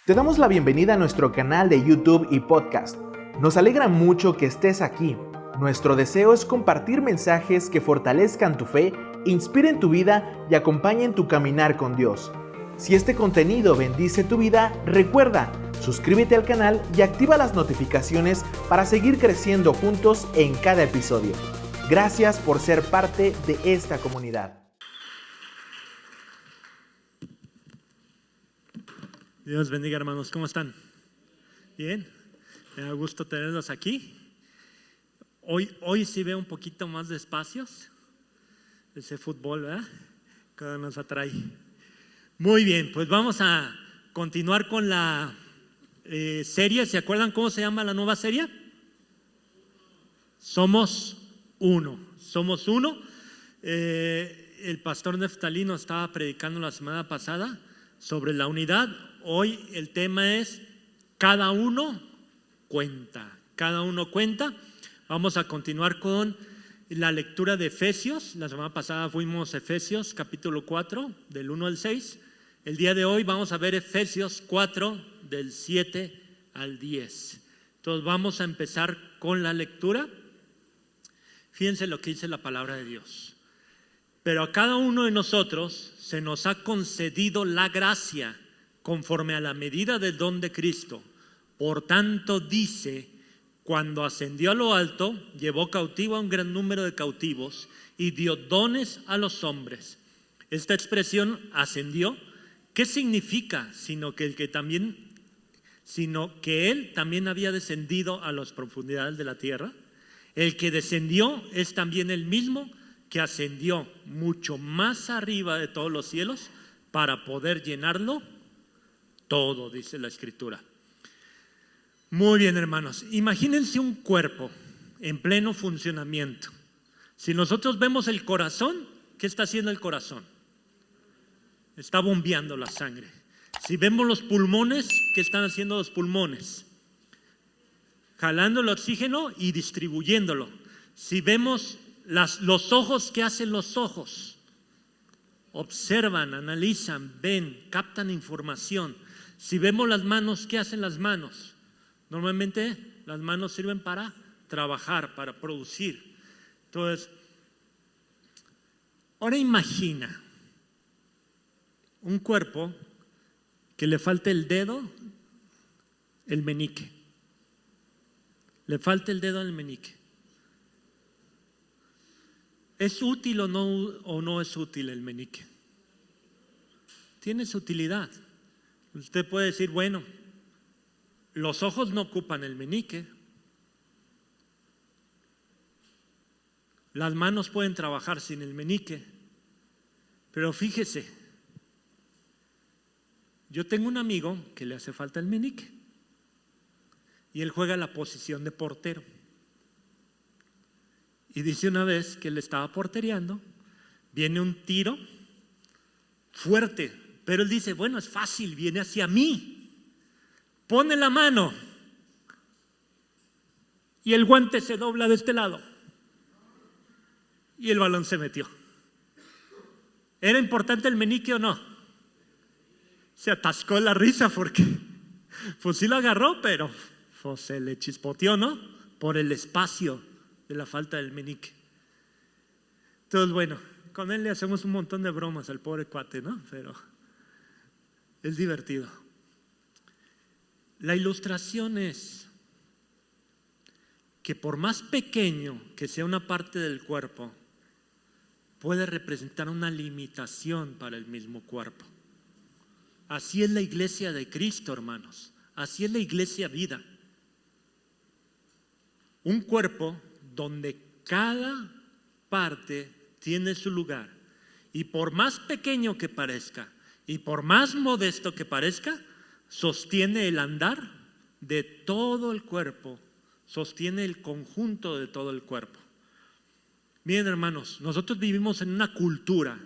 Te damos la bienvenida a nuestro canal de YouTube y podcast. Nos alegra mucho que estés aquí. Nuestro deseo es compartir mensajes que fortalezcan tu fe, inspiren tu vida y acompañen tu caminar con Dios. Si este contenido bendice tu vida, recuerda, suscríbete al canal y activa las notificaciones para seguir creciendo juntos en cada episodio. Gracias por ser parte de esta comunidad. Dios bendiga, hermanos. ¿Cómo están? Bien. Me da gusto tenerlos aquí. Hoy sí veo un poquito más de espacios. Ese fútbol, ¿verdad? Que nos atrae. Muy bien, pues vamos a continuar con la serie. ¿Se acuerdan cómo se llama la nueva serie? Somos uno. Somos uno. El pastor Neftalí estaba predicando la semana pasada sobre la unidad. Hoy el tema es cada uno cuenta. Cada uno cuenta. Vamos a continuar con la lectura de Efesios. La semana pasada fuimos a Efesios capítulo 4 del 1 al 6. El día de hoy vamos a ver Efesios 4 del 7 al 10. Entonces vamos a empezar con la lectura. Fíjense lo que dice la palabra de Dios. Pero a cada uno de nosotros se nos ha concedido la gracia conforme a la medida del don de Cristo. Por tanto dice, cuando ascendió a lo alto, llevó cautivo a un gran número de cautivos y dio dones a los hombres. Esta expresión ascendió, ¿qué significa? Sino que él también había descendido a las profundidades de la tierra. El que descendió es también el mismo que ascendió mucho más arriba de todos los cielos para poder llenarlo todo, dice la Escritura. Muy bien, hermanos, imagínense un cuerpo en pleno funcionamiento. Si nosotros vemos el corazón, ¿qué está haciendo el corazón? Está bombeando la sangre. Si vemos los pulmones, ¿qué están haciendo los pulmones? Jalando el oxígeno y distribuyéndolo. Si vemos los ojos, ¿qué hacen los ojos? Observan, analizan, ven, captan información. Si vemos las manos, ¿qué hacen las manos? Normalmente las manos sirven para trabajar, para producir. Entonces, ahora imagina un cuerpo que le falta el dedo, el meñique. Le falta el dedo al meñique. ¿Es útil o no es útil el meñique? Tiene su utilidad. Usted puede decir, bueno, los ojos no ocupan el meñique. Las manos pueden trabajar sin el meñique. Pero fíjese, yo tengo un amigo que le hace falta el meñique y él juega la posición de portero. Y dice una vez que él estaba portereando, viene un tiro fuerte, pero él dice, bueno, es fácil, viene hacia mí. Pone la mano y el guante se dobla de este lado y el balón se metió. ¿Era importante el meñique o no? Se atascó la risa porque pues sí lo agarró, pero pues, se le chispoteó, ¿no? Por el espacio de la falta del meñique. Entonces, bueno, con él le hacemos un montón de bromas al pobre cuate, ¿no? Pero es divertido. La ilustración es que por más pequeño que sea una parte del cuerpo, puede representar una limitación para el mismo cuerpo. Así es la iglesia de Cristo, hermanos. Así es la iglesia vida. Un cuerpo donde cada parte tiene su lugar. Y por más pequeño que parezca, y por más modesto que parezca, sostiene el andar de todo el cuerpo, sostiene el conjunto de todo el cuerpo. Miren, hermanos, nosotros vivimos en una cultura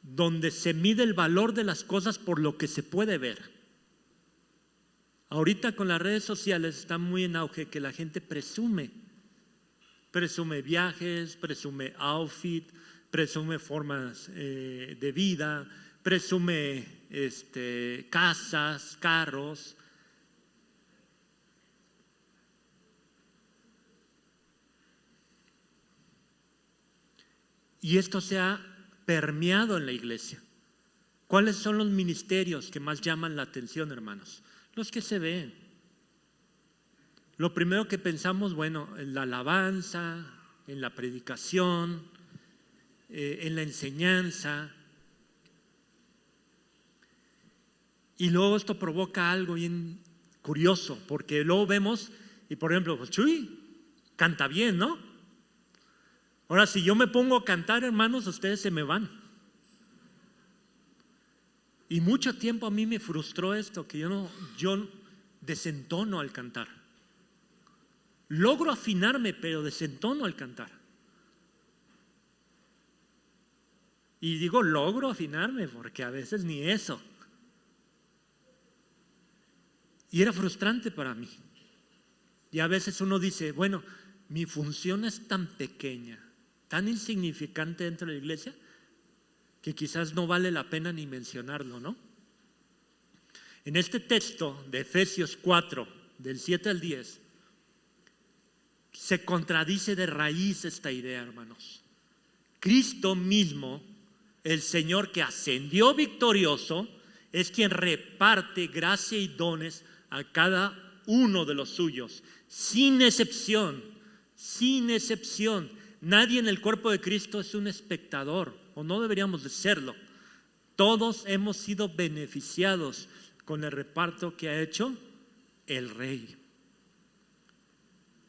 donde se mide el valor de las cosas por lo que se puede ver. Ahorita con las redes sociales está muy en auge que la gente presume viajes, presume outfit, presume formas de vida, presume casas, carros. Y esto se ha permeado en la iglesia. ¿Cuáles son los ministerios que más llaman la atención, hermanos? Los que se ven. Lo primero que pensamos, bueno, en la alabanza, en la predicación, en la enseñanza. Y luego esto provoca algo bien curioso, porque luego vemos, y por ejemplo, pues Chuy canta bien, ¿no? Ahora, si yo me pongo a cantar, hermanos, ustedes se me van. Y mucho tiempo a mí me frustró esto, que yo desentono al cantar. Logro afinarme, pero desentono al cantar. Y digo logro afinarme, porque a veces ni eso. Y era frustrante para mí. Y a veces uno dice, bueno, mi función es tan pequeña, tan insignificante dentro de la iglesia, que quizás no vale la pena ni mencionarlo, ¿no? En este texto de Efesios 4, del 7 al 10, se contradice de raíz esta idea, hermanos. Cristo mismo, el Señor que ascendió victorioso, es quien reparte gracia y dones a cada uno de los suyos, sin excepción, sin excepción. Nadie en el cuerpo de Cristo es un espectador, o no deberíamos de serlo. Todos hemos sido beneficiados con el reparto que ha hecho el Rey.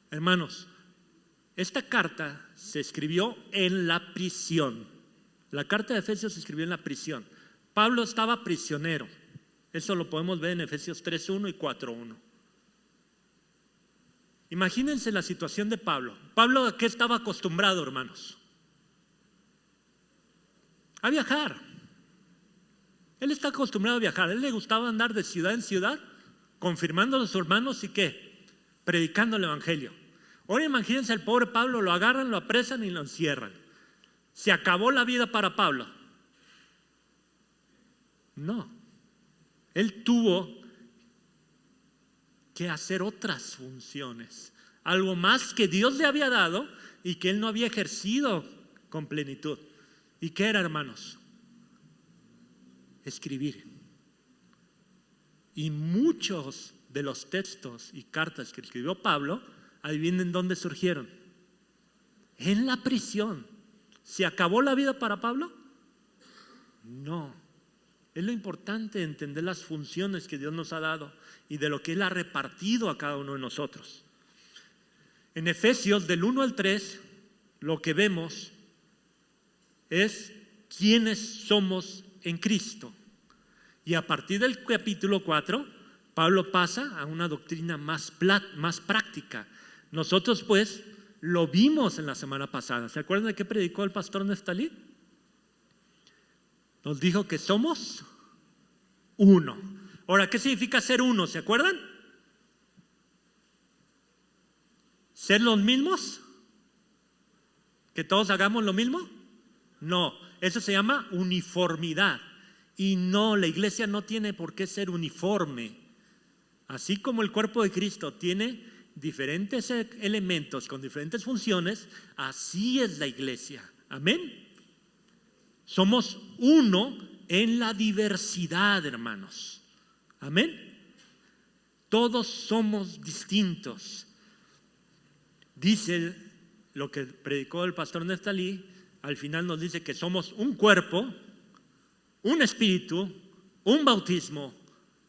Hermanos, esta carta se escribió en la prisión. La carta de Efesios se escribió en la prisión. Pablo estaba prisionero. Eso lo podemos ver en Efesios 3:1 y 4:1. Imagínense la situación de Pablo. Pablo, ¿a qué estaba acostumbrado, hermanos? A viajar. Él está acostumbrado a viajar. A él le gustaba andar de ciudad en ciudad, confirmando a los hermanos y ¿qué? Predicando el evangelio. Ahora imagínense al pobre Pablo, lo agarran, lo apresan y lo encierran. ¿Se acabó la vida para Pablo? No. Él tuvo que hacer otras funciones, algo más que Dios le había dado y que él no había ejercido con plenitud. ¿Y qué era, hermanos? Escribir. Y muchos de los textos y cartas que escribió Pablo, adivinen dónde surgieron. En la prisión. ¿Se acabó la vida para Pablo? No. Es lo importante entender las funciones que Dios nos ha dado y de lo que Él ha repartido a cada uno de nosotros. En Efesios del 1 al 3, lo que vemos es quiénes somos en Cristo. Y a partir del capítulo 4, Pablo pasa a una doctrina más práctica. Nosotros pues lo vimos en la semana pasada. ¿Se acuerdan de qué predicó el pastor Neftalí? Nos dijo que somos uno. Ahora, ¿qué significa ser uno? ¿Se acuerdan? ¿Ser los mismos? ¿Que todos hagamos lo mismo? No, eso se llama uniformidad. Y no, la iglesia no tiene por qué ser uniforme. Así como el cuerpo de Cristo tiene diferentes elementos con diferentes funciones, así es la iglesia. Amén. Somos uno en la diversidad, hermanos. Amén. Todos somos distintos. Dice lo que predicó el pastor Neftalí, al final nos dice que somos un cuerpo, un espíritu, un bautismo,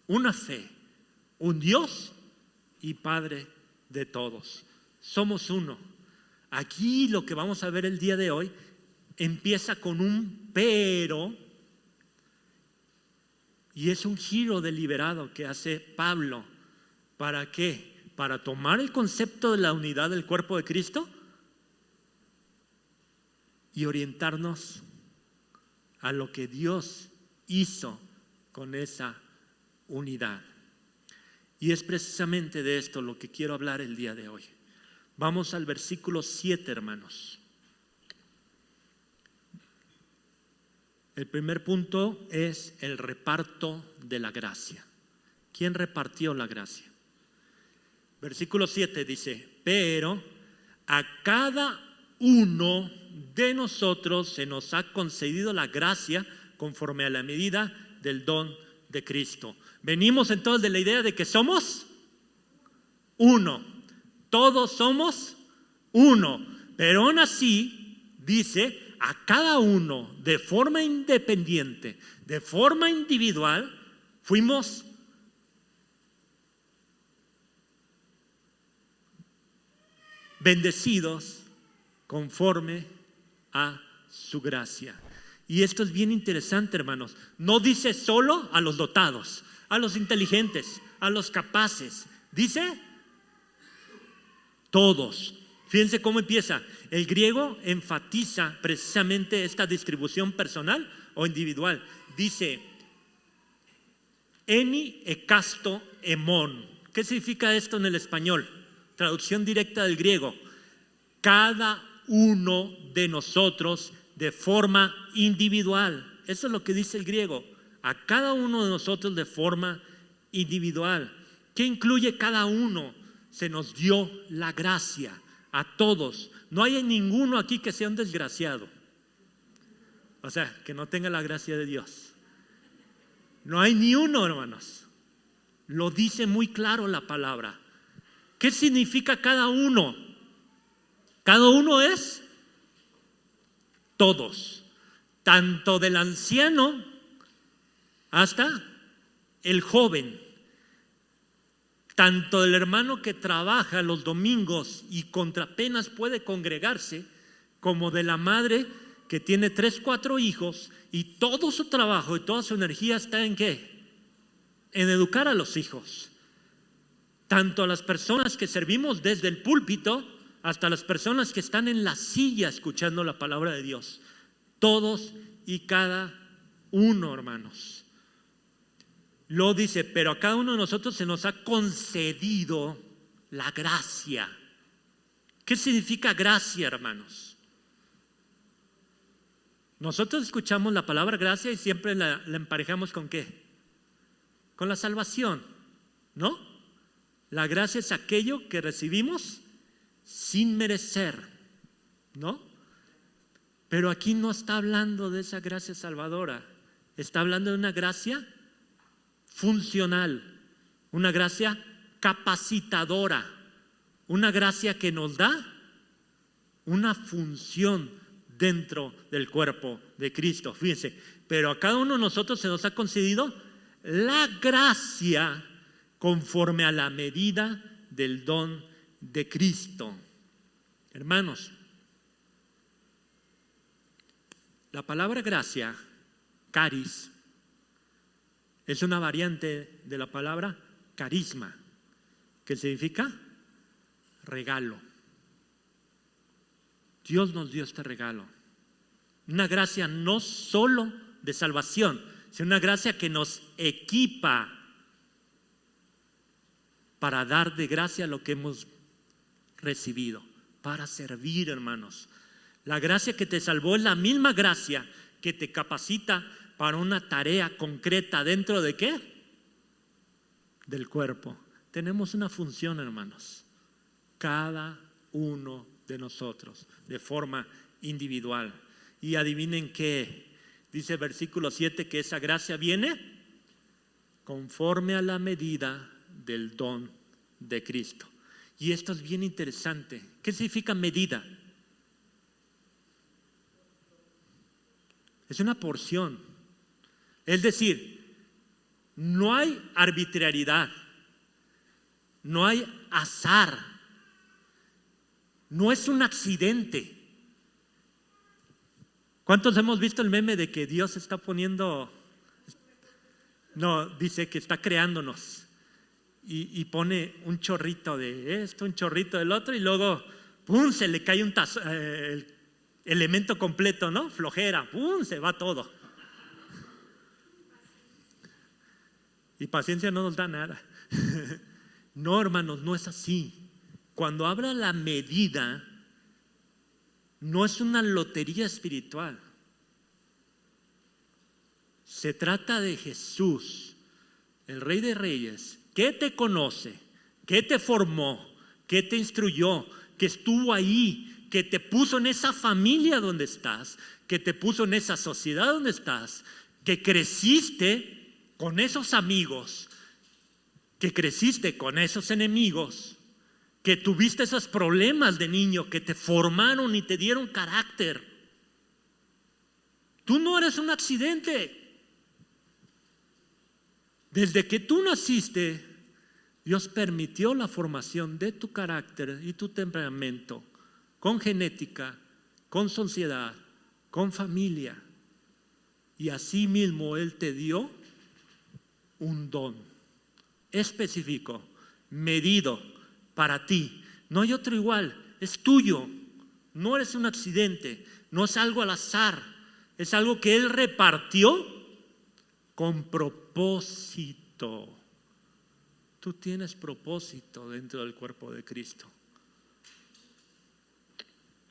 una fe, un Dios y Padre de todos. Somos uno. Aquí lo que vamos a ver el día de hoy empieza con un pero, y es un giro deliberado que hace Pablo. ¿Para qué? Para tomar el concepto de la unidad del cuerpo de Cristo y orientarnos a lo que Dios hizo con esa unidad. Y es precisamente de esto lo que quiero hablar el día de hoy. Vamos al versículo 7, hermanos. El primer punto es el reparto de la gracia. ¿Quién repartió la gracia? Versículo 7 dice: pero a cada uno de nosotros se nos ha concedido la gracia conforme a la medida del don de Cristo. Venimos entonces de la idea de que somos uno. Todos somos uno. Pero aún así, dice, a cada uno de forma independiente, de forma individual, fuimos bendecidos conforme a su gracia. Y esto es bien interesante, hermanos. No dice solo a los dotados, a los inteligentes, a los capaces. Dice todos. Fíjense cómo empieza. El griego enfatiza precisamente esta distribución personal o individual. Dice eni ekasto emon. ¿Qué significa esto en el español? Traducción directa del griego: cada uno de nosotros de forma individual. Eso es lo que dice el griego. A cada uno de nosotros de forma individual. ¿Qué incluye cada uno? Se nos dio la gracia a todos. No hay ninguno aquí que sea un desgraciado, o sea, que no tenga la gracia de Dios. No hay ni uno, hermanos. Lo dice muy claro la palabra. ¿Qué significa cada uno? Cada uno es todos, tanto del anciano hasta el joven, tanto del hermano que trabaja los domingos y contra apenas puede congregarse, como de la madre que tiene 3, 4 hijos y todo su trabajo y toda su energía está ¿en qué? En educar a los hijos. Tanto a las personas que servimos desde el púlpito hasta las personas que están en la silla escuchando la palabra de Dios. Todos y cada uno, hermanos. Lo dice, pero a cada uno de nosotros se nos ha concedido la gracia. ¿Qué significa gracia, hermanos? Nosotros escuchamos la palabra gracia y siempre la emparejamos ¿con qué? Con la salvación, ¿no? La gracia es aquello que recibimos sin merecer, ¿no? Pero aquí no está hablando de esa gracia salvadora. Está hablando de una gracia funcional, una gracia capacitadora, una gracia que nos da una función dentro del cuerpo de Cristo. Fíjense, pero a cada uno de nosotros se nos ha concedido la gracia conforme a la medida del don de Cristo. Hermanos, la palabra gracia, caris, es una variante de la palabra carisma, que significa regalo. Dios nos dio este regalo. Una gracia no solo de salvación, sino una gracia que nos equipa para dar de gracia lo que hemos recibido, para servir, hermanos. La gracia que te salvó es la misma gracia que te capacita para una tarea concreta. ¿Dentro de qué? Del cuerpo. Tenemos una función, hermanos, cada uno de nosotros, de forma individual. Y adivinen qué, dice el versículo 7, que esa gracia viene conforme a la medida del don de Cristo. Y esto es bien interesante. ¿Qué significa medida? Es una porción. Es decir, no hay arbitrariedad, no hay azar, no es un accidente. ¿Cuántos hemos visto el meme de que Dios está poniendo? No, dice que está creándonos y pone un chorrito de esto, un chorrito del otro y luego ¡pum!, se le cae el elemento completo, ¿no? Flojera, ¡pum!, se va todo. Y paciencia no nos da nada. No, hermanos, no es así. Cuando habla la medida, no es una lotería espiritual. Se trata de Jesús, el Rey de Reyes, que te conoce, que te formó, que te instruyó, que estuvo ahí, que te puso en esa familia donde estás, que te puso en esa sociedad donde estás, que creciste con esos amigos, que creciste con esos enemigos, que tuviste esos problemas de niño, que te formaron y te dieron carácter. Tú no eres un accidente. Desde que tú naciste, Dios permitió la formación de tu carácter y tu temperamento, con genética, con sociedad, con familia. Y así mismo Él te dio un don específico, medido para ti. No hay otro igual, es tuyo. No eres un accidente, no es algo al azar, es algo que Él repartió con propósito. Tú tienes propósito dentro del cuerpo de Cristo.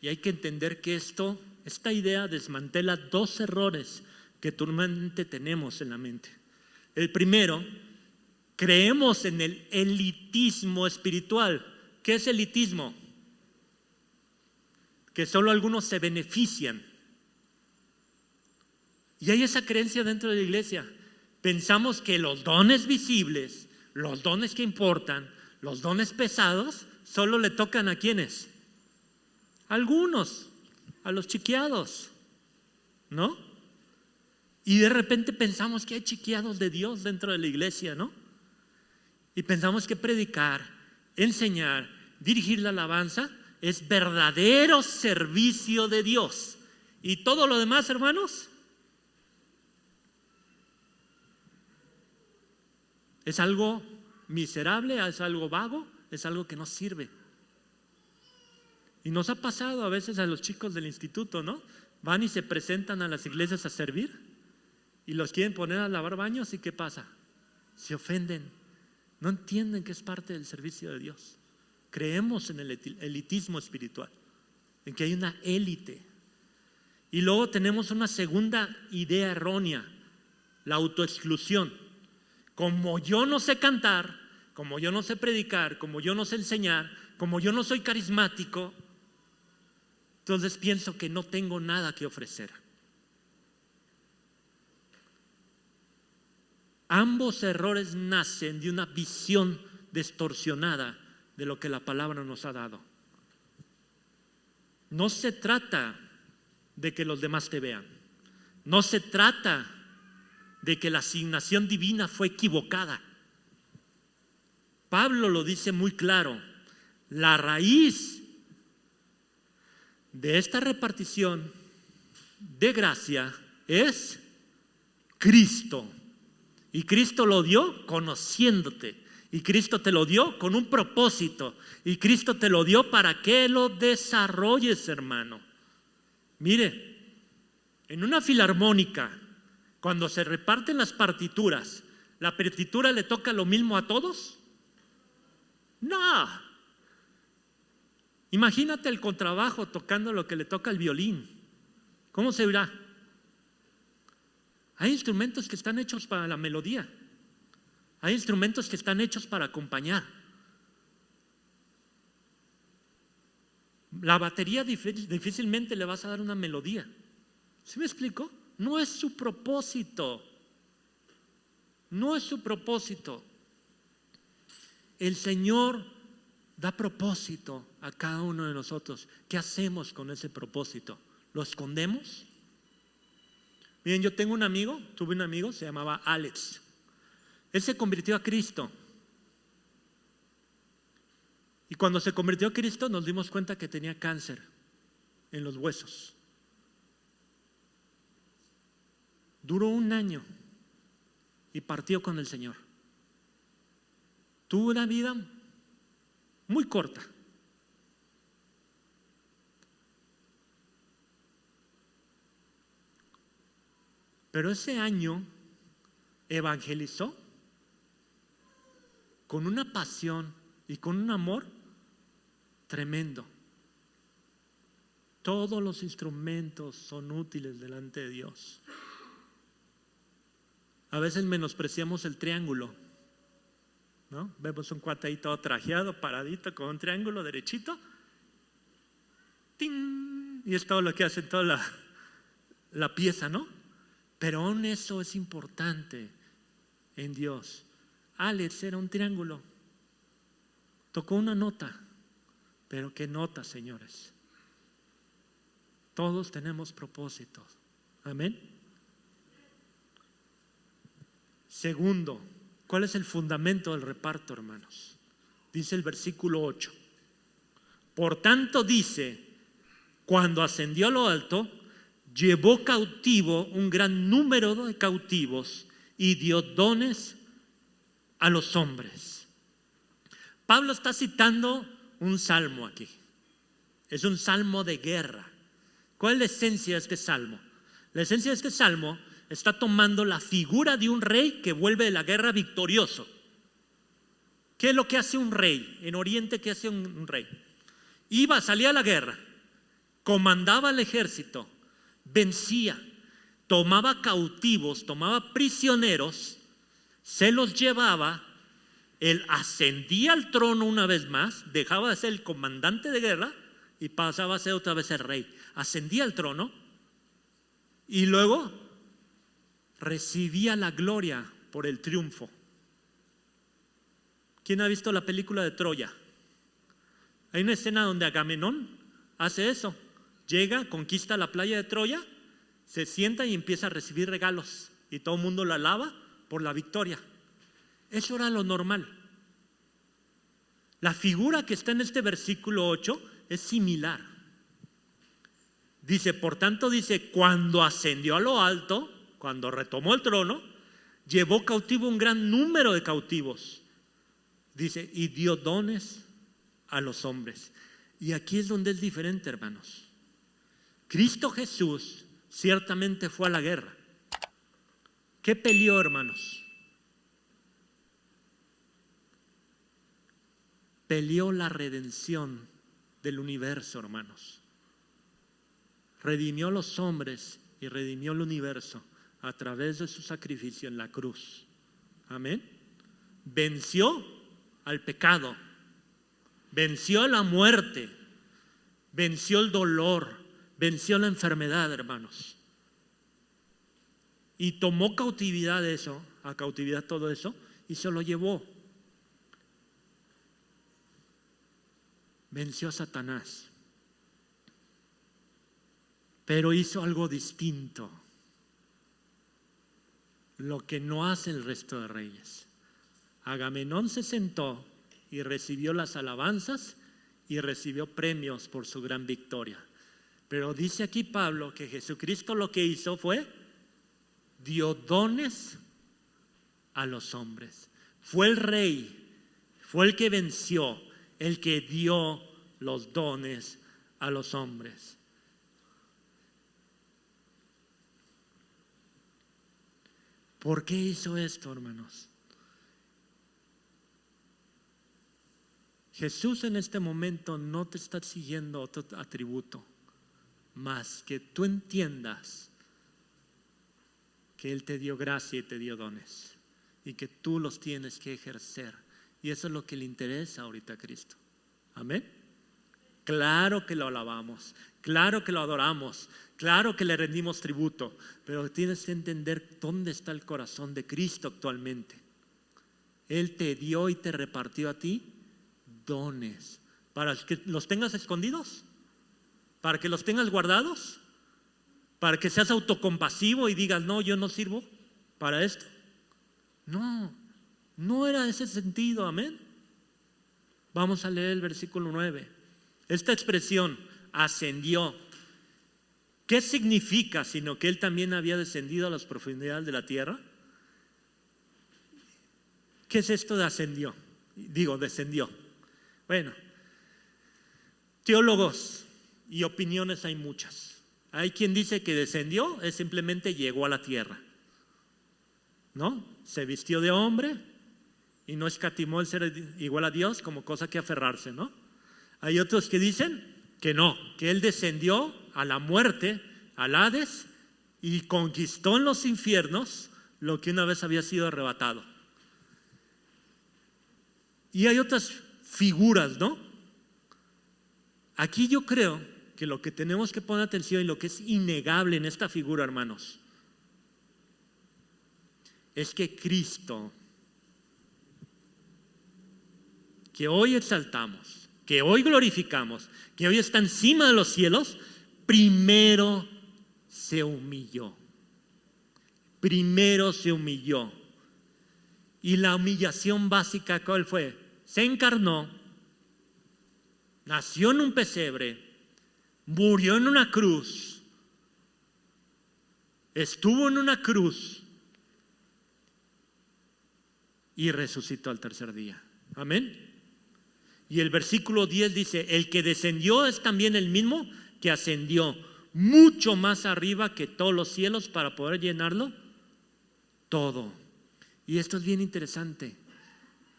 Y hay que entender que esta idea desmantela dos errores que normalmente tenemos en la mente. El primero, creemos en el elitismo espiritual. ¿Qué es elitismo? Que solo algunos se benefician. Y hay esa creencia dentro de la iglesia. Pensamos que los dones visibles, los dones que importan, los dones pesados, solo le tocan ¿a quiénes? Algunos, a los chiqueados, ¿no? Y de repente pensamos que hay chiqueados de Dios dentro de la iglesia, ¿no? Y pensamos que predicar, enseñar, dirigir la alabanza es verdadero servicio de Dios. Y todo lo demás, hermanos, es algo miserable, es algo vago, es algo que no sirve. Y nos ha pasado a veces a los chicos del instituto, ¿no? Van y se presentan a las iglesias a servir y los quieren poner a lavar baños y ¿qué pasa? Se ofenden, no entienden que es parte del servicio de Dios. Creemos en el elitismo espiritual, en que hay una élite. Y luego tenemos una segunda idea errónea, la autoexclusión. Como yo no sé cantar, como yo no sé predicar, como yo no sé enseñar, como yo no soy carismático, entonces pienso que no tengo nada que ofrecer. Ambos errores nacen de una visión distorsionada de lo que la palabra nos ha dado. No se trata de que los demás te vean. No se trata de que la asignación divina fue equivocada. Pablo lo dice muy claro. La raíz de esta repartición de gracia es Cristo. Y Cristo lo dio conociéndote. Y Cristo te lo dio con un propósito. Y Cristo te lo dio para que lo desarrolles, hermano. Mire, en una filarmónica, cuando se reparten las partituras, ¿la partitura le toca lo mismo a todos? No. Imagínate el contrabajo tocando lo que le toca al violín. ¿Cómo se verá? Hay instrumentos que están hechos para la melodía. Hay instrumentos que están hechos para acompañar. La batería difícilmente le vas a dar una melodía. ¿Sí me explico? No es su propósito. No es su propósito. El Señor da propósito a cada uno de nosotros. ¿Qué hacemos con ese propósito? ¿Lo escondemos? Miren, yo tuve un amigo, se llamaba Alex. Él se convirtió a Cristo. Y cuando se convirtió a Cristo nos dimos cuenta que tenía cáncer en los huesos. Duró 1 año y partió con el Señor. Tuvo una vida muy corta. Pero ese año evangelizó con una pasión y con un amor tremendo. Todos los instrumentos son útiles delante de Dios. A veces menospreciamos el triángulo, ¿no? Vemos un cuate ahí todo trajeado, paradito, con un triángulo derechito. ¡Ting! Y es todo lo que hace toda la pieza, ¿no? Pero aún eso es importante en Dios. Alex era un triángulo. Tocó una nota. Pero ¿qué nota, señores? Todos tenemos propósitos. Amén. Segundo, ¿cuál es el fundamento del reparto, hermanos? Dice el versículo 8. Por tanto dice, cuando ascendió a lo alto, llevó cautivo un gran número de cautivos y dio dones a los hombres. Pablo está citando un salmo aquí. Es un salmo de guerra. ¿Cuál es la esencia de este salmo? La esencia de este salmo está tomando la figura de un rey que vuelve de la guerra victorioso. ¿Qué es lo que hace un rey? En Oriente, ¿qué hace un rey? Salía a la guerra, comandaba el ejército, vencía, tomaba cautivos, tomaba prisioneros, se los llevaba, él ascendía al trono una vez más, dejaba de ser el comandante de guerra y pasaba a ser otra vez el rey. Ascendía al trono y luego recibía la gloria por el triunfo. ¿Quién ha visto la película de Troya? Hay una escena donde Agamenón hace eso. Llega, conquista la playa de Troya, se sienta y empieza a recibir regalos y todo el mundo lo alaba por la victoria. Eso era lo normal. La figura que está en este versículo 8 es similar. Dice, por tanto, cuando ascendió a lo alto, cuando retomó el trono, llevó cautivo un gran número de cautivos. Dice, y dio dones a los hombres. Y aquí es donde es diferente, hermanos. Cristo Jesús ciertamente fue a la guerra. ¿Qué peleó, hermanos? Peleó la redención del universo, hermanos. Redimió a los hombres y redimió el universo a través de su sacrificio en la cruz. Amén. Venció al pecado, venció a la muerte, venció el dolor, venció la enfermedad, hermanos. Y tomó cautividad a cautividad todo eso y se lo llevó. Venció a Satanás. Pero hizo algo distinto, lo que no hace el resto de reyes. Agamenón se sentó y recibió las alabanzas y recibió premios por su gran victoria. Pero dice aquí Pablo que Jesucristo lo que hizo fue, dio dones a los hombres. Fue el rey, fue el que venció, el que dio los dones a los hombres. ¿Por qué hizo esto, hermanos? Jesús en este momento no te está siguiendo otro atributo, más que tú entiendas que Él te dio gracia y te dio dones y que tú los tienes que ejercer. Y eso es lo que le interesa ahorita a Cristo. Amén. Claro que lo alabamos, claro que lo adoramos, claro que le rendimos tributo, pero tienes que entender dónde está el corazón de Cristo actualmente. Él te dio y te repartió a ti dones para que los tengas escondidos, para que los tengas guardados, para que seas autocompasivo y digas, no, yo no sirvo para esto. No era ese sentido, amén. Vamos a leer el versículo 9. Esta expresión, ascendió, ¿qué significa? Sino que Él también había descendido a las profundidades de la tierra. ¿Qué es esto de ascendió? Descendió. Bueno, teólogos y opiniones hay muchas. Hay quien dice que descendió es simplemente llegó a la tierra, ¿no? Se vistió de hombre y no escatimó el ser igual a Dios como cosa que aferrarse, ¿no? Hay otros que dicen que no, que Él descendió a la muerte, al Hades, y conquistó en los infiernos lo que una vez había sido arrebatado. Y hay otras figuras, ¿no? Aquí yo creo que lo que tenemos que poner atención y lo que es innegable en esta figura, hermanos, es que Cristo, que hoy exaltamos, que hoy glorificamos, que hoy está encima de los cielos, primero se humilló. Primero se humilló. Y la humillación básica, ¿cuál fue? Se encarnó, nació en un pesebre, murió en una cruz, estuvo en una cruz y resucitó al tercer día. Amén. Y el versículo 10 dice: el que descendió es también el mismo que ascendió mucho más arriba que todos los cielos para poder llenarlo todo. Y esto es bien interesante.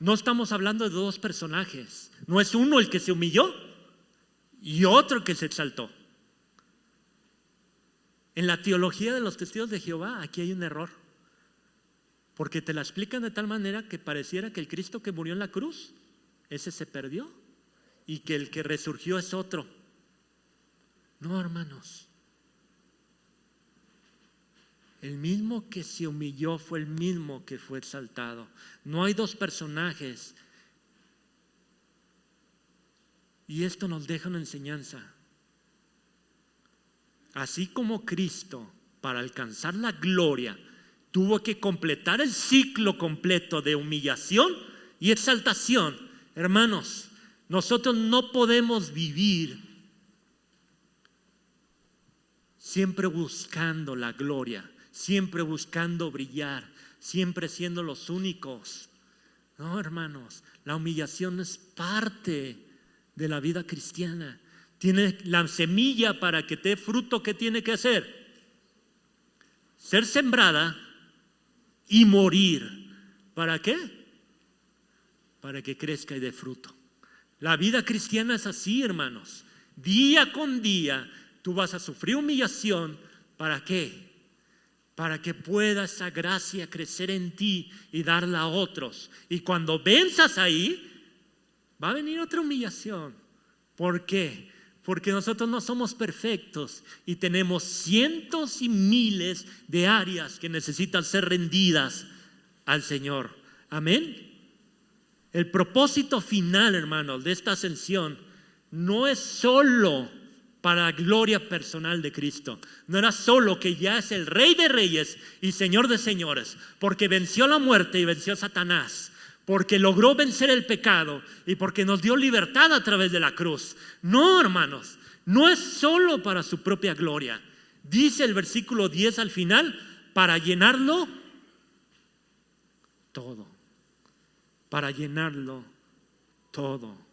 No estamos hablando de dos personajes. No es uno el que se humilló y otro que se exaltó. En la teología de los testigos de Jehová aquí hay un error, porque te la explican de tal manera que pareciera que el Cristo que murió en la cruz, ese se perdió, y que el que resurgió es otro. No, hermanos. El mismo que se humilló fue el mismo que fue exaltado. No hay dos personajes. Y esto nos deja una enseñanza. Así como Cristo, para alcanzar la gloria, tuvo que completar el ciclo completo de humillación y exaltación. Hermanos, nosotros no podemos vivir siempre buscando la gloria, siempre buscando brillar, siempre siendo los únicos. No, hermanos, la humillación es parte de la vida cristiana. Tiene la semilla para que dé fruto. ¿Qué tiene que hacer? Ser sembrada y morir. ¿Para qué? Para que crezca y dé fruto. La vida cristiana es así, hermanos. Día con día tú vas a sufrir humillación. ¿Para qué? Para que pueda esa gracia crecer en ti y darla a otros. Y cuando venzas ahí, va a venir otra humillación. ¿Por qué? Porque nosotros no somos perfectos y tenemos cientos y miles de áreas que necesitan ser rendidas al Señor. Amén. El propósito final, hermanos, de esta ascensión no es solo para la gloria personal de Cristo. No era solo que ya es el Rey de Reyes y Señor de Señores, porque venció la muerte y venció a Satanás, porque logró vencer el pecado y porque nos dio libertad a través de la cruz. No, hermanos, no es solo para su propia gloria. Dice el versículo 10 al final, para llenarlo todo. Para llenarlo todo.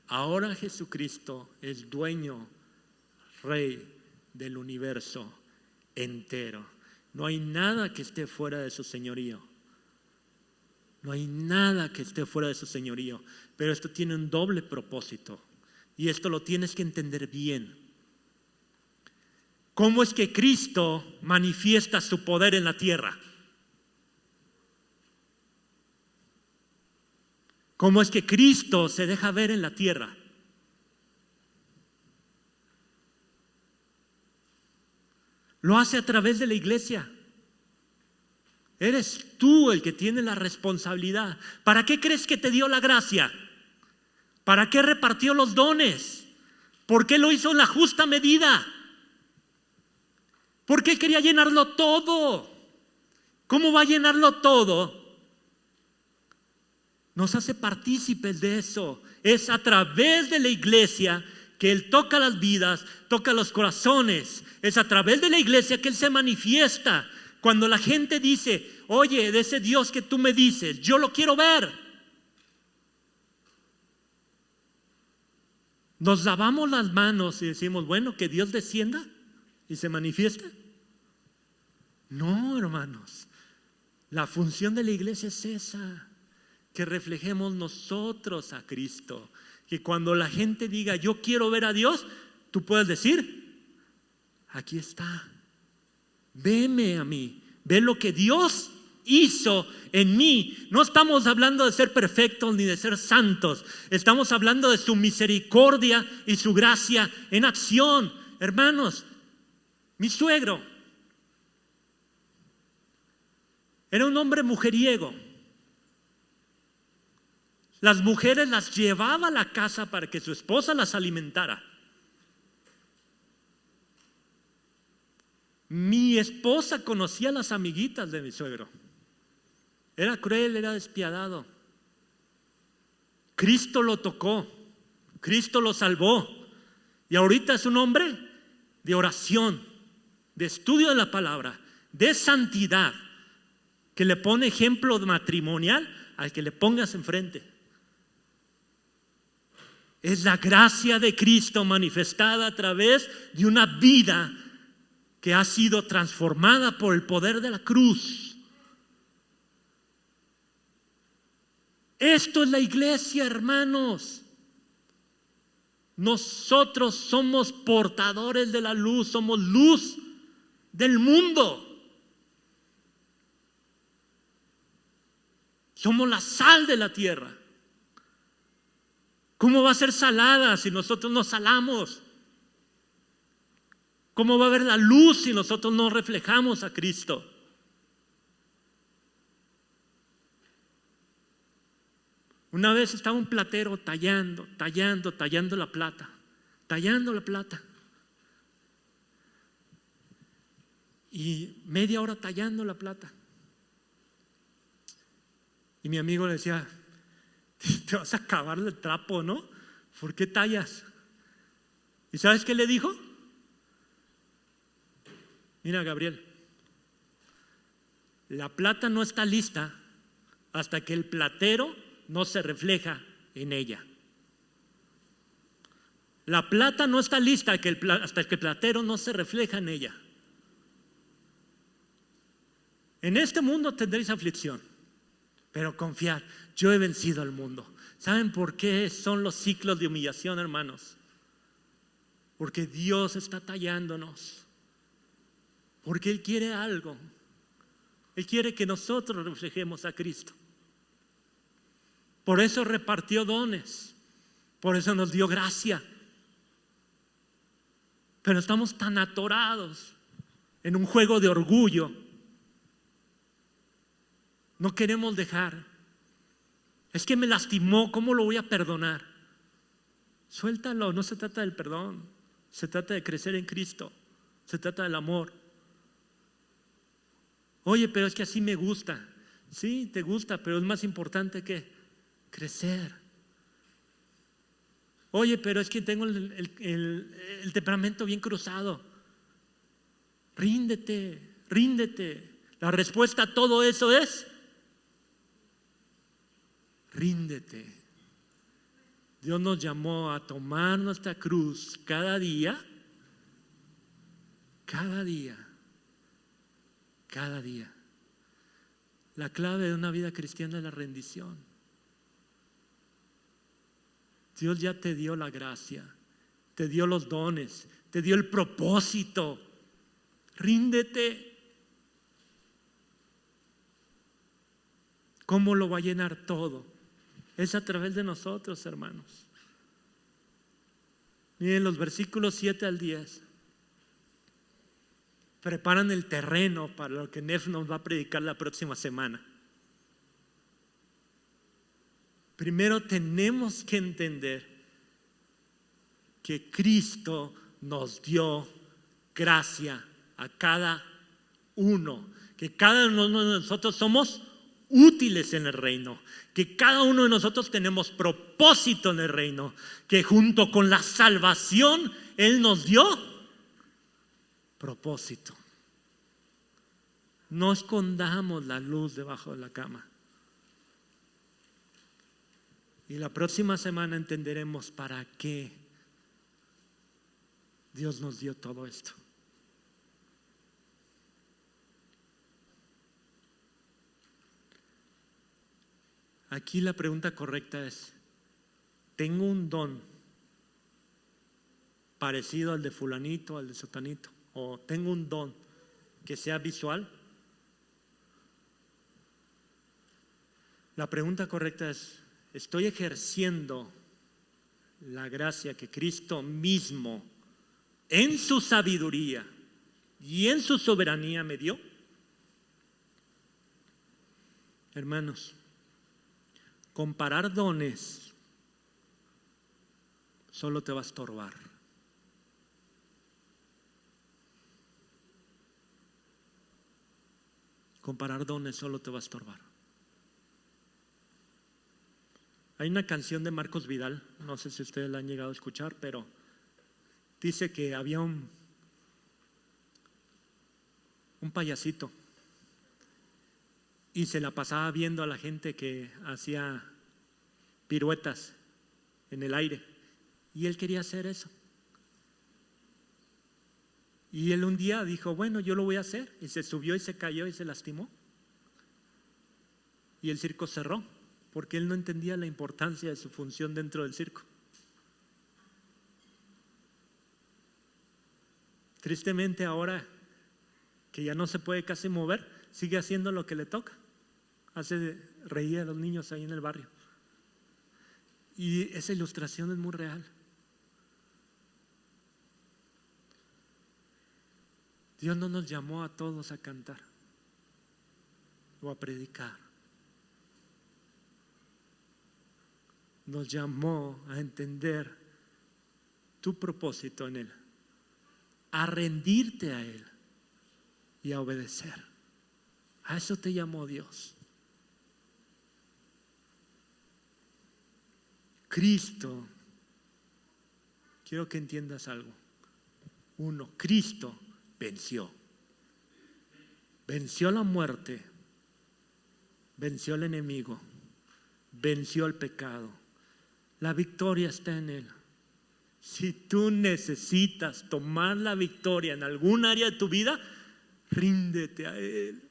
Ahora Jesucristo es dueño, Rey del universo entero. No hay nada que esté fuera de su señorío. No hay nada que esté fuera de su señorío. Pero esto tiene un doble propósito. Y esto lo tienes que entender bien. ¿Cómo es que Cristo manifiesta su poder en la tierra? ¿Cómo es que Cristo se deja ver en la tierra? Lo hace a través de la iglesia. Eres tú el que tiene la responsabilidad. ¿Para qué crees que te dio la gracia? ¿Para qué repartió los dones? ¿Por qué lo hizo en la justa medida? ¿Por qué quería llenarlo todo? ¿Cómo va a llenarlo todo? Nos hace partícipes de eso. Es a través de la iglesia que Él toca las vidas, toca los corazones. Es a través de la iglesia que Él se manifiesta. Cuando la gente dice, oye, de ese Dios que tú me dices, yo lo quiero ver. Nos lavamos las manos y decimos, bueno, que Dios descienda y se manifieste. No, hermanos. La función de la iglesia es esa. Que reflejemos nosotros a Cristo. Que cuando la gente diga, yo quiero ver a Dios, tú puedes decir, aquí está. Veme a mí, Ve lo que Dios hizo en mí. No estamos hablando de ser perfectos ni de ser santos. Estamos hablando de su misericordia y su gracia en acción. Hermanos, mi suegro era un hombre mujeriego. Las mujeres las llevaba a la casa para que su esposa las alimentara. Mi esposa conocía a las amiguitas de mi suegro. Era cruel, era despiadado. Cristo lo tocó, Cristo lo salvó. Y ahorita es un hombre de oración, de estudio de la palabra, de santidad, que le pone ejemplo matrimonial al que le pongas enfrente. Es la gracia de Cristo manifestada a través de una vida que ha sido transformada por el poder de la cruz. Esto es la iglesia, hermanos. Nosotros somos portadores de la luz, somos luz del mundo. Somos la sal de la tierra. ¿Cómo va a ser salada si nosotros no salamos? ¿Cómo va a haber la luz si nosotros no reflejamos a Cristo? Una vez estaba un platero tallando la plata. Y media hora tallando la plata. Y mi amigo le decía: te vas a acabar el trapo, ¿no? ¿Por qué tallas? ¿Y sabes qué le dijo? Mira, Gabriel, la plata no está lista hasta que el platero no se refleja en ella. La plata no está lista hasta que el platero no se refleja en ella. En este mundo tendréis aflicción, pero confiad, yo he vencido al mundo. ¿Saben por qué son los ciclos de humillación, hermanos? Porque Dios está tallándonos. Porque Él quiere algo. Él quiere que nosotros reflejemos a Cristo. Por eso repartió dones. Por eso nos dio gracia. Pero estamos tan atorados en un juego de orgullo. No queremos dejar. Es que me lastimó, ¿cómo lo voy a perdonar? Suéltalo, no se trata del perdón. Se trata de crecer en Cristo. Se trata del amor. Oye, pero es que así me gusta. Sí, te gusta, pero es más importante que crecer. Oye, pero es que tengo el temperamento bien cruzado. Ríndete. La respuesta a todo eso es: ríndete. Dios nos llamó a tomar nuestra cruz cada día. La clave de una vida cristiana es la rendición. Dios ya te dio la gracia, te dio los dones, te dio el propósito. Ríndete. ¿Cómo lo va a llenar todo? Es a través de nosotros, hermanos. Miren los versículos 7 al 10. Preparan el terreno para lo que Nef nos va a predicar la próxima semana. Primero tenemos que entender que Cristo nos dio gracia a cada uno, que cada uno de nosotros somos útiles en el reino, que cada uno de nosotros tenemos propósito en el reino, que junto con la salvación Él nos dio propósito. No escondamos la luz debajo de la cama. Y la próxima semana entenderemos para qué Dios nos dio todo esto. Aquí la pregunta correcta es: ¿tengo un don parecido al de fulanito, al de sotanito? ¿O tengo un don que sea visual? La pregunta correcta es, ¿estoy ejerciendo la gracia que Cristo mismo en su sabiduría y en su soberanía me dio? Hermanos, comparar dones solo te va a estorbar. Comparar dones solo te va a estorbar. Hay una canción de Marcos Vidal, no sé si ustedes la han llegado a escuchar, pero dice que había un payasito y se la pasaba viendo a la gente que hacía piruetas en el aire y él quería hacer eso. Y él un día dijo, bueno, yo lo voy a hacer, y se subió y se cayó y se lastimó. Y el circo cerró, porque él no entendía la importancia de su función dentro del circo. Tristemente ahora que ya no se puede casi mover, sigue haciendo lo que le toca. Hace reír a los niños ahí en el barrio. Y esa ilustración es muy real. Dios no nos llamó a todos a cantar o a predicar. Nos llamó a entender tu propósito en Él, a rendirte a Él y a obedecer. A eso te llamó Dios. Cristo, quiero que entiendas algo. Uno, Cristo venció la muerte, venció al enemigo, venció el pecado. La victoria está en Él. Si tú necesitas tomar la victoria en algún área de tu vida, ríndete a Él.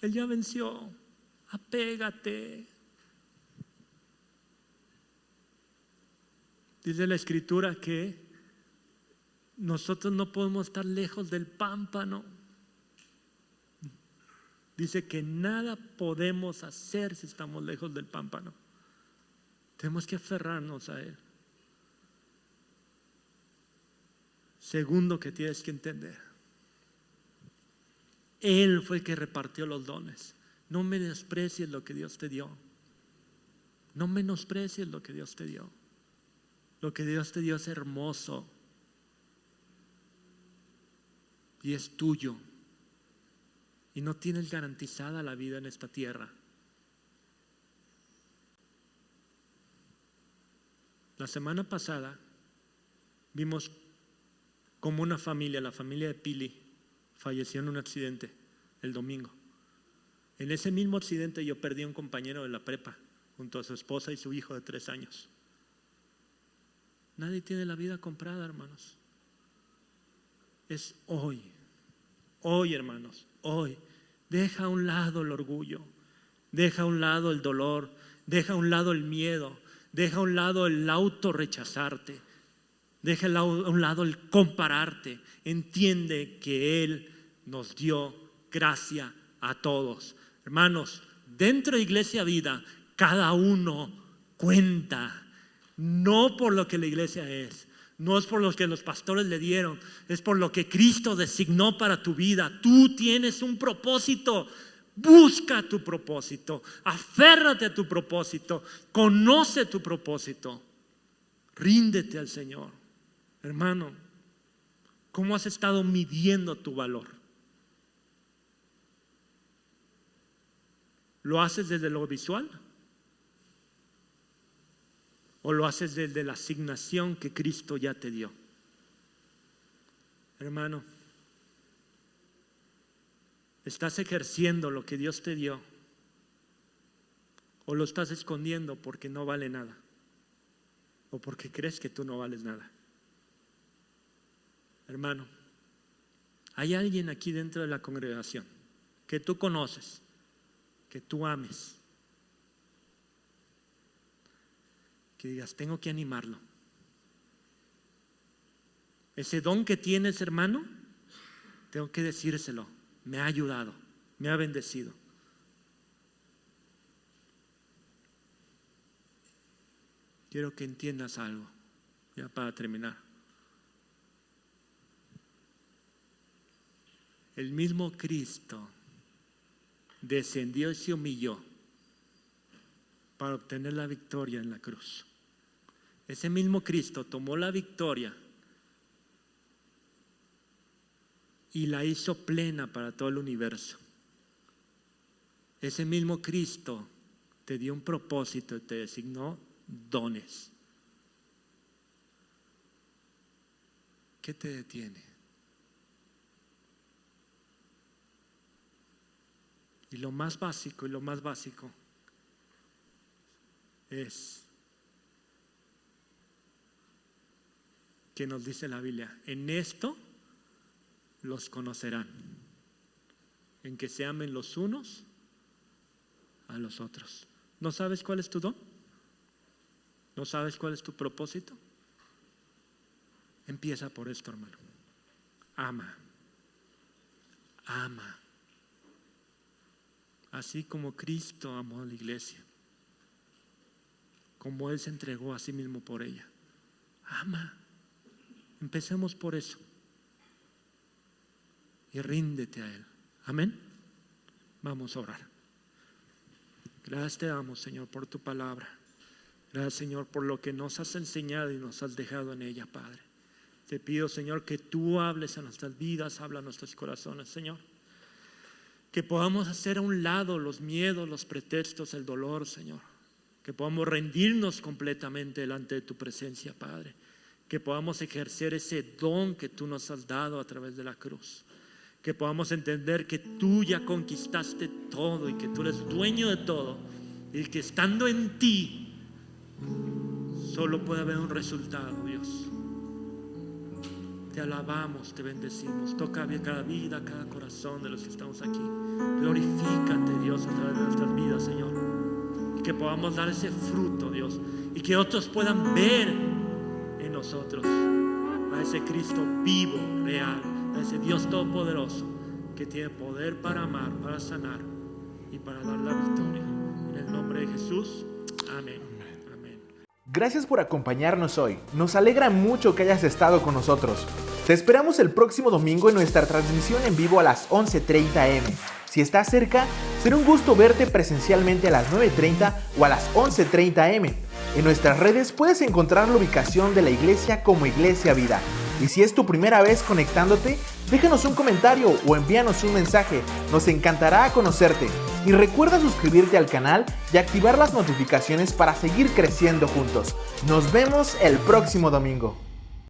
Él ya venció. Apégate. Dice la Escritura que nosotros no podemos estar lejos del pámpano. Dice que nada podemos hacer si estamos lejos del pámpano. Tenemos que aferrarnos a Él. Segundo que tienes que entender, Él fue el que repartió los dones. No menosprecies lo que Dios te dio. No menosprecies lo que Dios te dio. Lo que Dios te dio es hermoso y es tuyo, y no tienes garantizada la vida en esta tierra. La semana pasada vimos como una familia, la familia de Pili, falleció en un accidente el domingo. En ese mismo accidente yo perdí a un compañero de la prepa junto a su esposa y su hijo de 3 años. Nadie tiene la vida comprada, hermanos. Es hoy, hermanos, hoy. Deja a un lado el orgullo, deja a un lado el dolor, deja a un lado el miedo, deja a un lado el autorrechazarte, deja a un lado el compararte. Entiende que Él nos dio gracia a todos. Hermanos, dentro de Iglesia Vida, cada uno cuenta, no por lo que la iglesia es. No es por lo que los pastores le dieron, es por lo que Cristo designó para tu vida. Tú tienes un propósito. Busca tu propósito, aférrate a tu propósito, conoce tu propósito, ríndete al Señor. Hermano, ¿cómo has estado midiendo tu valor? ¿Lo haces desde lo visual? ¿O lo haces desde la asignación que Cristo ya te dio? Hermano, ¿estás ejerciendo lo que Dios te dio? ¿O lo estás escondiendo porque no vale nada? ¿O porque crees que tú no vales nada? Hermano, hay alguien aquí dentro de la congregación que tú conoces, que tú ames, que digas, tengo que animarlo. Ese don que tienes, hermano, tengo que decírselo. Me ha ayudado, me ha bendecido. quiero que entiendas algo, ya para terminar. El mismo Cristo descendió y se humilló para obtener la victoria en la cruz. Ese mismo Cristo tomó la victoria y la hizo plena para todo el universo. Ese mismo Cristo te dio un propósito y te designó dones. ¿Qué te detiene? Y lo más básico es que nos dice la Biblia: en esto los conocerán, en que se amen los unos a los otros. ¿No sabes cuál es tu don? ¿No sabes cuál es tu propósito? Empieza por esto, hermano. Ama. Así como Cristo amó a la iglesia, como Él se entregó a sí mismo por ella. Ama. Empecemos por eso. Y ríndete a Él. Amén. Vamos a orar. Gracias te damos, Señor, por tu palabra. Gracias, Señor, por lo que nos has enseñado y nos has dejado en ella, Padre. Te pido, Señor, que tú hables a nuestras vidas, habla a nuestros corazones, Señor. Que podamos hacer a un lado los miedos, los pretextos, el dolor, Señor. Que podamos rendirnos completamente delante de tu presencia, Padre. Que podamos ejercer ese don que tú nos has dado a través de la cruz. Que podamos entender que tú ya conquistaste todo y que tú eres dueño de todo. Y que estando en ti solo puede haber un resultado, Dios. Te alabamos, te bendecimos. Toca cada vida, cada corazón de los que estamos aquí. Glorifícate, Dios, a través de nuestras vidas, Señor. Y que podamos dar ese fruto, Dios. Y que otros puedan ver en nosotros a ese Cristo vivo, real, a ese Dios todopoderoso que tiene poder para amar, para sanar y para dar la victoria. En el nombre de Jesús, amén. Gracias por acompañarnos hoy. Nos alegra mucho que hayas estado con nosotros. Te esperamos el próximo domingo en nuestra transmisión en vivo a las 11:30 am. Si estás cerca, será un gusto verte presencialmente a las 9:30 o a las 11:30 am. En nuestras redes puedes encontrar la ubicación de la iglesia como Iglesia Vida. Y si es tu primera vez conectándote, déjanos un comentario o envíanos un mensaje. Nos encantará conocerte. Y recuerda suscribirte al canal y activar las notificaciones para seguir creciendo juntos. Nos vemos el próximo domingo.